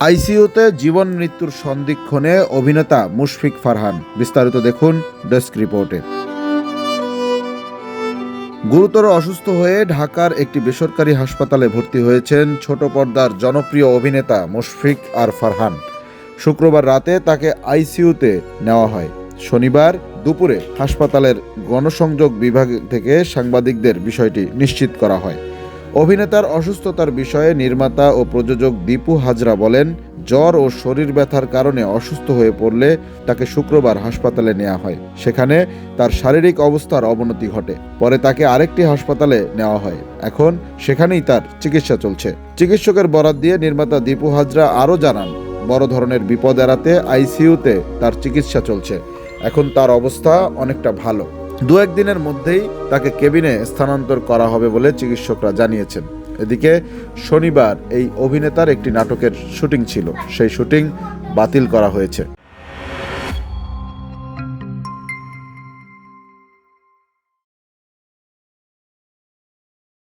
আইসিইউতে জীবন মৃত্যুর সন্ধিক্ষণে অভিনেতা মুশফিক ফারহান। বিস্তারিত দেখুন ডেস্ক রিপোর্টে। গুরুতর অসুস্থ হয়ে ঢাকার একটি বেসরকারি হাসপাতালে ভর্তি হয়েছেন ছোট পর্দার জনপ্রিয় অভিনেতা মুশফিক আর ফারহান। শুক্রবার রাতে তাকে আইসিইউতে নেওয়া হয়। শনিবার দুপুরে হাসপাতালের গণসংযোগ বিভাগ থেকে সাংবাদিকদের বিষয়টি নিশ্চিত করা হয়। অভিনেতার অসুস্থতার বিষয়ে নির্মাতা ও প্রযোজক দীপু হাজরা বলেন, জ্বর ও শরীর ব্যথার কারণে অসুস্থ হয়ে পড়লে তাকে শুক্রবার হাসপাতালে নেওয়া হয়। সেখানে তার শারীরিক অবস্থার অবনতি ঘটে। পরে তাকে আরেকটি হাসপাতালে নেওয়া হয়। এখন সেখানেই তার চিকিৎসা চলছে। চিকিৎসকের বরাত দিয়ে নির্মাতা দীপু হাজরা আরও জানান, বড় ধরনের বিপদ এড়াতে আইসিইউতে তার চিকিৎসা চলছে। এখন তার অবস্থা অনেকটা ভালো। দু একদিনের মধ্যেই তাকে কেবিনে স্থানান্তর করা হবে বলে চিকিৎসকরা জানিয়েছেন। এদিকে শনিবার এই অভিনেতার একটি নাটকের শুটিং ছিল, সেই শুটিং বাতিল করা হয়েছে।